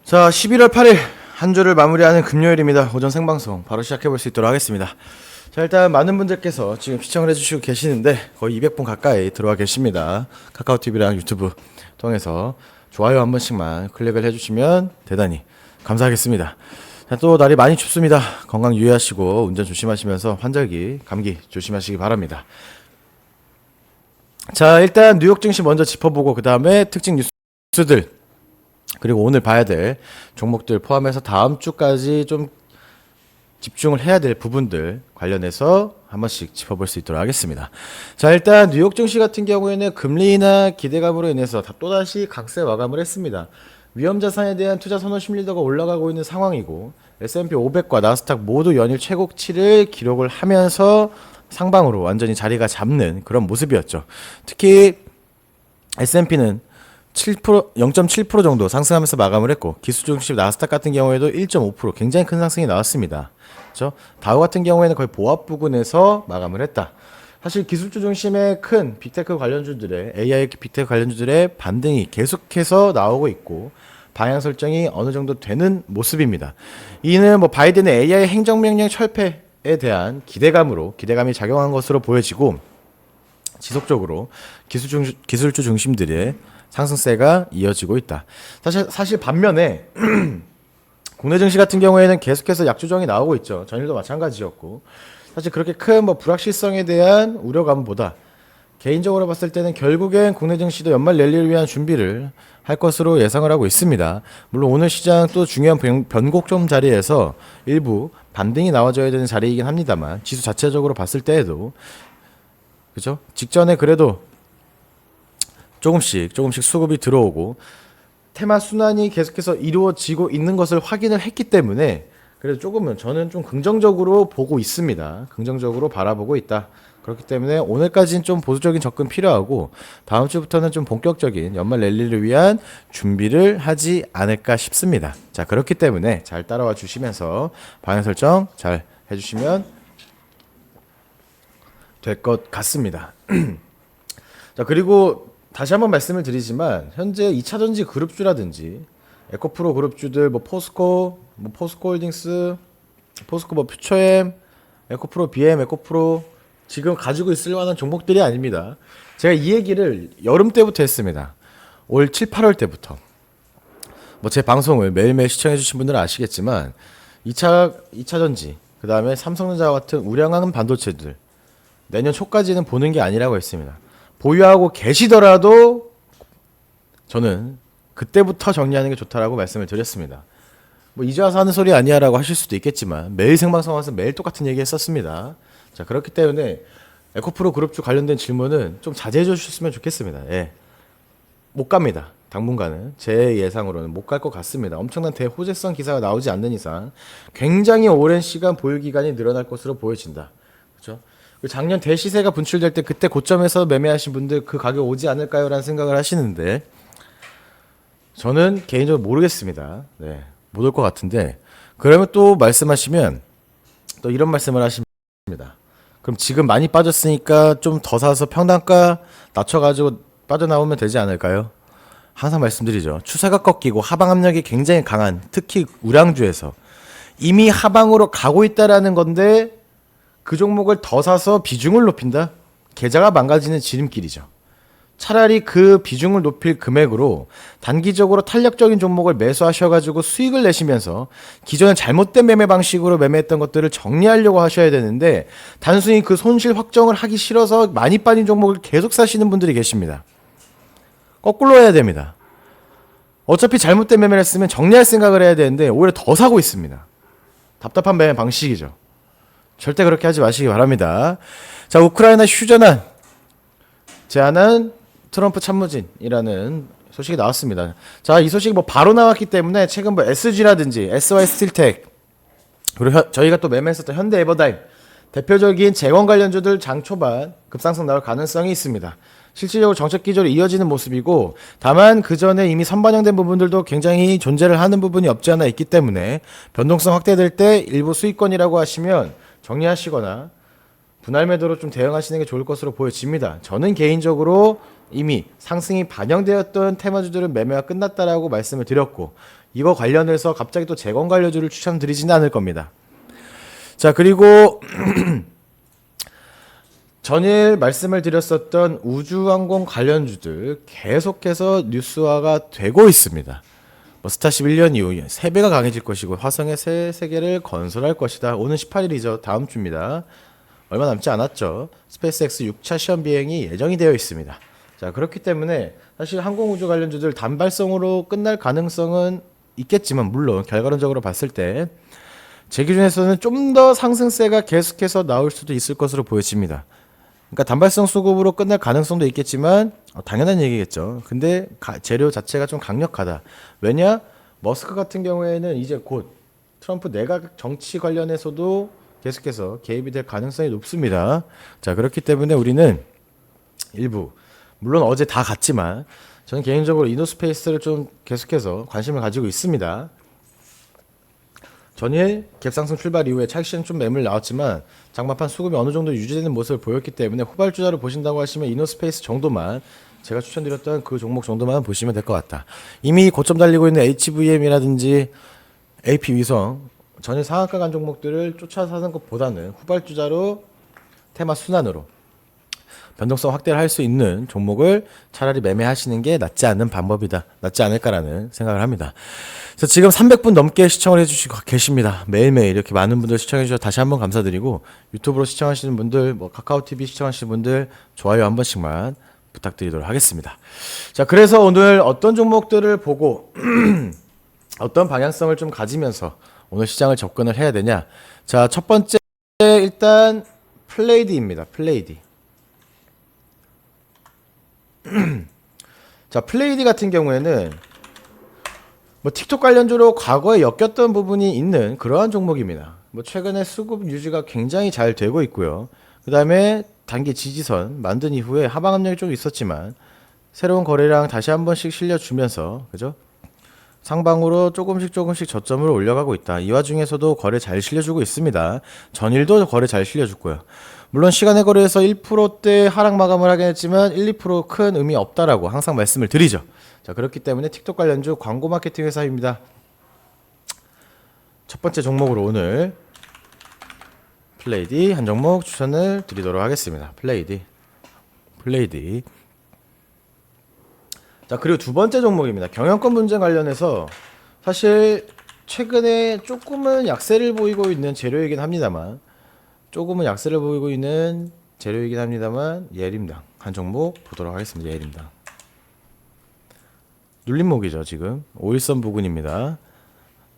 자, 11월 8일 한 주를 마무리하는 금요일입니다. 오전 생방송 바로 시작해볼 수 있도록 하겠습니다. 자, 일단 많은 분들께서 지금 시청을 해주시고 계시는데 거의 200분 가까이 들어와 계십니다. 카카오TV랑 유튜브 통해서 좋아요 한 번씩만 클릭을 해주시면 대단히 감사하겠습니다. 자, 또 날이 많이 춥습니다. 건강 유의하시고 운전 조심하시면서 환절기, 감기 조심하시기 바랍니다. 자, 일단 뉴욕 증시 먼저 짚어보고 그 다음에 특징 뉴스들 그리고 오늘 봐야 될 종목들 포함해서 다음 주까지 좀 집중을 해야 될 부분들 관련해서 한 번씩 짚어볼 수 있도록 하겠습니다. 자, 일단 뉴욕 증시 같은 경우에는 금리 인하 기대감으로 인해서 또다시 강세 마감을 했습니다. 위험 자산에 대한 투자 선호 심리도가 올라가고 있는 상황이고 S&P 500과 나스닥 모두 연일 최고치를 기록을 하면서 상방으로 완전히 자리가 잡는 그런 모습이었죠. 특히 S&P는 7%, 0.7% 정도 상승하면서 마감을 했고 기술 중심 나스닥 같은 경우에도 1.5% 굉장히 큰 상승이 나왔습니다. 그렇죠? 다우 같은 경우에는 거의 보합 부근에서 마감을 했다. 사실 기술주 중심의 큰 빅테크 관련주들의 AI 빅테크 관련주들의 반등이 계속해서 나오고 있고 방향 설정이 어느 정도 되는 모습입니다. 이는 뭐 바이든의 AI 행정명령 철폐에 대한 기대감이 작용한 것으로 보여지고 지속적으로 기술주 중심들의 상승세가 이어지고 있다. 사실 반면에 국내 증시 같은 경우에는 계속해서 약조정이 나오고 있죠. 전일도 마찬가지였고 사실 그렇게 큰 뭐 불확실성에 대한 우려감보다 개인적으로 봤을 때는 결국엔 국내 증시도 연말 랠리를 위한 준비를 할 것으로 예상을 하고 있습니다. 물론 오늘 시장 또 중요한 변곡점 자리에서 일부 반등이 나와줘야 되는 자리이긴 합니다만 지수 자체적으로 봤을 때에도 그죠? 직전에 그래도 조금씩 수급이 들어오고 테마 순환이 계속해서 이루어지고 있는 것을 확인을 했기 때문에 그래도 조금은 저는 좀 긍정적으로 보고 있습니다. 긍정적으로 바라보고 있다. 그렇기 때문에 오늘까지는 좀 보수적인 접근 필요하고 다음 주부터는 좀 본격적인 연말 랠리를 위한 준비를 하지 않을까 싶습니다. 자, 그렇기 때문에 잘 따라와 주시면서 방향 설정 잘 해주시면 될 것 같습니다. 자, 그리고 다시 한번 말씀을 드리지만 현재 2차전지 그룹주라든지 에코프로 그룹주들 뭐 포스코 홀딩스, 포스코 뭐 퓨처엠, 에코프로 BM, 에코프로 지금 가지고 있을 만한 종목들이 아닙니다. 제가 이 얘기를 여름 때부터 했습니다. 올 7, 8월 때부터. 뭐 제 방송을 매일매일 시청해 주신 분들은 아시겠지만 2차전지, 그다음에 삼성전자 같은 우량한 반도체들 내년 초까지는 보는 게 아니라고 했습니다. 보유하고 계시더라도 저는 그때부터 정리하는 게 좋다라고 말씀을 드렸습니다. 뭐 이제 와서 하는 소리 아니야라고 하실 수도 있겠지만 매일 생방송 와서 매일 똑같은 얘기 했었습니다. 자, 그렇기 때문에 에코프로 그룹주 관련된 질문은 좀 자제해 주셨으면 좋겠습니다. 예. 못 갑니다. 당분간은 제 예상으로는 못 갈 것 같습니다. 엄청난 대호재성 기사가 나오지 않는 이상 굉장히 오랜 시간 보유 기간이 늘어날 것으로 보여진다. 그렇죠? 작년 대시세가 분출될 때 그때 고점에서 매매하신 분들 그 가격 오지 않을까요? 라는 생각을 하시는데 저는 개인적으로 모르겠습니다. 네, 못 올 것 같은데 그러면 또 말씀하시면 또 이런 말씀을 하십니다. 그럼 지금 많이 빠졌으니까 좀 더 사서 평단가 낮춰가지고 빠져나오면 되지 않을까요? 항상 말씀드리죠. 추세가 꺾이고 하방 압력이 굉장히 강한 특히 우량주에서 이미 하방으로 가고 있다라는 건데 그 종목을 더 사서 비중을 높인다? 계좌가 망가지는 지름길이죠. 차라리 그 비중을 높일 금액으로 단기적으로 탄력적인 종목을 매수하셔가지고 수익을 내시면서 기존에 잘못된 매매 방식으로 매매했던 것들을 정리하려고 하셔야 되는데 단순히 그 손실 확정을 하기 싫어서 많이 빠진 종목을 계속 사시는 분들이 계십니다. 거꾸로 해야 됩니다. 어차피 잘못된 매매를 했으면 정리할 생각을 해야 되는데 오히려 더 사고 있습니다. 답답한 매매 방식이죠. 절대 그렇게 하지 마시기 바랍니다. 자, 우크라이나 휴전안 제안한 트럼프 참모진이라는 소식이 나왔습니다. 자, 이 소식이 뭐 바로 나왔기 때문에 최근 뭐 SG라든지 SY 스틸텍 그리고 저희가 또 매매했었던 현대 에버다임 대표적인 재건 관련주들 장 초반 급상승 나올 가능성이 있습니다. 실질적으로 정책 기조로 이어지는 모습이고 다만 그 전에 이미 선반영된 부분들도 굉장히 존재를 하는 부분이 없지 않아 있기 때문에 변동성 확대될 때 일부 수익권이라고 하시면 정리하시거나 분할 매도로 좀 대응하시는 게 좋을 것으로 보여집니다. 저는 개인적으로 이미 상승이 반영되었던 테마주들은 매매가 끝났다라고 말씀을 드렸고 이거 관련해서 갑자기 또 재건 관련주를 추천드리지는 않을 겁니다. 자, 그리고 전일 말씀을 드렸었던 우주항공 관련주들 계속해서 뉴스화가 되고 있습니다. 뭐 스타쉽 1년 이후 3배가 강해질 것이고 화성의 새 세계를 건설할 것이다. 오늘 18일이죠. 다음 주입니다. 얼마 남지 않았죠. 스페이스X 6차 시험 비행이 예정이 되어 있습니다. 자, 그렇기 때문에 사실 항공우주 관련주들 단발성으로 끝날 가능성은 있겠지만 물론 결과론적으로 봤을 때 제 기준에서는 좀 더 상승세가 계속해서 나올 수도 있을 것으로 보여집니다. 그러니까 단발성 수급으로 끝날 가능성도 있겠지만 당연한 얘기겠죠. 근데 재료 자체가 좀 강력하다. 왜냐? 머스크 같은 경우에는 이제 곧 트럼프 내각 정치 관련해서도 계속해서 개입이 될 가능성이 높습니다. 자, 그렇기 때문에 우리는 일부 물론 어제 다 갔지만 저는 개인적으로 이노스페이스를 좀 계속해서 관심을 가지고 있습니다. 전일 갭상승 출발 이후에 차익실은 좀 매물 나왔지만 장마판 수급이 어느 정도 유지되는 모습을 보였기 때문에 후발주자로 보신다고 하시면 이노스페이스 정도만 제가 추천드렸던 그 종목 정도만 보시면 될 것 같다. 이미 고점 달리고 있는 HVM이라든지 AP위성 전일 상한가 간 종목들을 쫓아 사는 것보다는 후발주자로 테마 순환으로 변동성 확대를 할 수 있는 종목을 차라리 매매하시는 게 낫지 않을까라는 생각을 합니다. 그래서 지금 300분 넘게 시청을 해주시고 계십니다. 매일매일 이렇게 많은 분들 시청해주셔서 다시 한번 감사드리고 유튜브로 시청하시는 분들, 뭐 카카오TV 시청하시는 분들 좋아요 한 번씩만 부탁드리도록 하겠습니다. 자, 그래서 오늘 어떤 종목들을 보고 어떤 방향성을 좀 가지면서 오늘 시장을 접근을 해야 되냐. 자, 첫 번째 일단 플레이디입니다. 플레이디. 자, 플레이디 같은 경우에는 뭐 틱톡 관련주로 과거에 엮였던 부분이 있는 그러한 종목입니다. 뭐 최근에 수급 유지가 굉장히 잘 되고 있고요. 그 다음에 단기 지지선 만든 이후에 하방 압력이 좀 있었지만 새로운 거래량 다시 한 번씩 실려주면서 그죠? 상방으로 조금씩 저점을 올려가고 있다. 이 와중에서도 거래 잘 실려주고 있습니다. 전일도 거래 잘 실려줬고요. 물론 시간의 거래에서 1%대 하락 마감을 하긴 했지만 1~2% 큰 의미 없다라고 항상 말씀을 드리죠. 자, 그렇기 때문에 틱톡 관련주 광고 마케팅 회사입니다. 첫 번째 종목으로 오늘 플레이디 한 종목 추천을 드리도록 하겠습니다. 플레이디. 자, 그리고 두 번째 종목입니다. 경영권 분쟁 관련해서 사실 최근에 조금은 약세를 보이고 있는 재료이긴 합니다만 예림당 한 종목 보도록 하겠습니다. 예림당 눌림목이죠. 지금 5일선 부근입니다.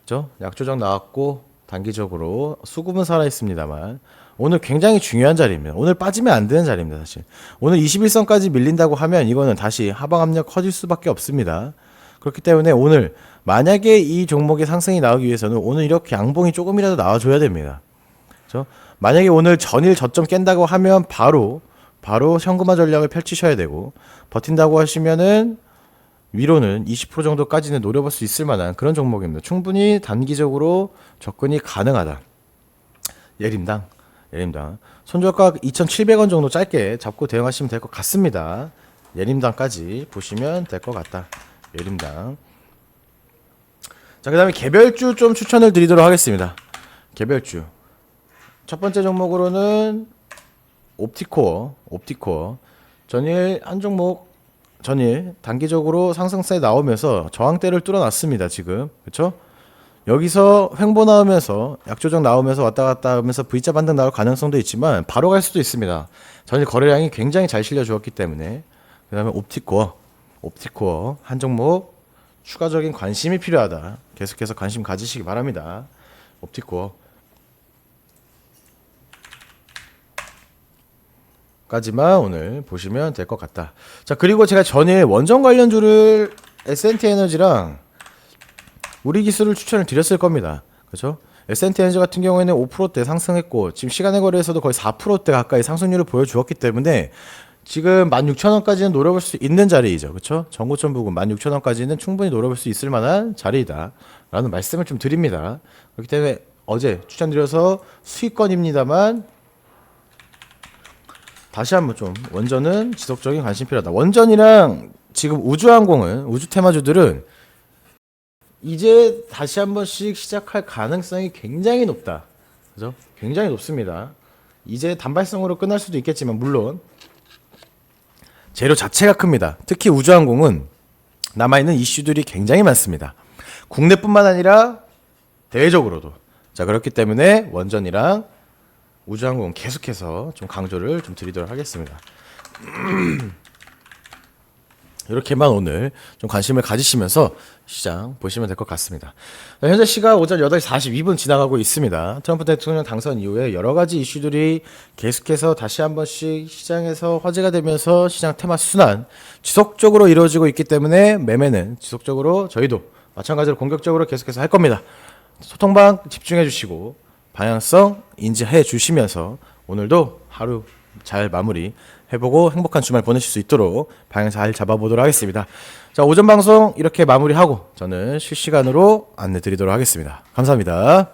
그죠? 약조정 나왔고 단기적으로 수급은 살아있습니다만 오늘 굉장히 중요한 자리입니다. 오늘 빠지면 안 되는 자리입니다. 사실 오늘 21선까지 밀린다고 하면 이거는 다시 하방 압력 커질 수밖에 없습니다. 그렇기 때문에 오늘 만약에 이 종목의 상승이 나오기 위해서는 오늘 이렇게 양봉이 조금이라도 나와줘야 됩니다. 그렇죠? 만약에 오늘 전일 저점 깬다고 하면 바로 현금화 전략을 펼치셔야 되고 버틴다고 하시면은 위로는 20% 정도까지는 노려볼 수 있을 만한 그런 종목입니다. 충분히 단기적으로 접근이 가능하다. 예림당 손절가 2,700원 정도 짧게 잡고 대응하시면 될 것 같습니다. 예림당까지 보시면 될 것 같다. 예림당. 자, 그 다음에 개별주 좀 추천을 드리도록 하겠습니다. 개별주 첫 번째 종목으로는 옵티코어. 전일 한 종목 단기적으로 상승세 나오면서 저항대를 뚫어놨습니다. 지금 그렇죠? 여기서 횡보 나오면서 약조정 나오면서 왔다 갔다 하면서 V자 반등 나올 가능성도 있지만 바로 갈 수도 있습니다. 전일 거래량이 굉장히 잘 실려주었기 때문에. 그 다음에 옵티코어 한 종목 추가적인 관심이 필요하다. 계속해서 관심 가지시기 바랍니다. 옵티코어 까지만 오늘 보시면 될 것 같다. 자, 그리고 제가 전에 원전 관련주를 S&T 에너지랑 우리 기술을 추천을 드렸을 겁니다. 그렇죠? S&T 에너지 같은 경우에는 5%대 상승했고 지금 시간의 거래에서도 거의 4%대 가까이 상승률을 보여주었기 때문에 지금 16,000원까지는 노려볼 수 있는 자리이죠. 그렇죠? 전고점 부근 16,000원까지는 충분히 노려볼 수 있을 만한 자리이다 라는 말씀을 좀 드립니다. 그렇기 때문에 어제 추천드려서 수익권입니다만 다시 한번 좀 원전은 지속적인 관심 필요하다. 원전이랑 지금 우주 테마주들은 이제 다시 한 번씩 시작할 가능성이 굉장히 높다. 그죠? 굉장히 높습니다. 이제 단발성으로 끝날 수도 있겠지만 물론 재료 자체가 큽니다. 특히 우주항공은 남아있는 이슈들이 굉장히 많습니다. 국내뿐만 아니라 대외적으로도. 자, 그렇기 때문에 원전이랑 우주항공 계속해서 좀 강조를 좀 드리도록 하겠습니다. 이렇게만 오늘 좀 관심을 가지시면서 시장 보시면 될 것 같습니다. 현재 시각 오전 8시 42분 지나가고 있습니다. 트럼프 대통령 당선 이후에 여러 가지 이슈들이 계속해서 다시 한 번씩 시장에서 화제가 되면서 시장 테마 순환 지속적으로 이루어지고 있기 때문에 매매는 지속적으로 저희도 마찬가지로 공격적으로 계속해서 할 겁니다. 소통방 집중해 주시고 방향성 인지해 주시면서 오늘도 하루 잘 마무리 해보고 행복한 주말 보내실 수 있도록 방향 잘 잡아보도록 하겠습니다. 자, 오전 방송 이렇게 마무리하고 저는 실시간으로 안내 드리도록 하겠습니다. 감사합니다.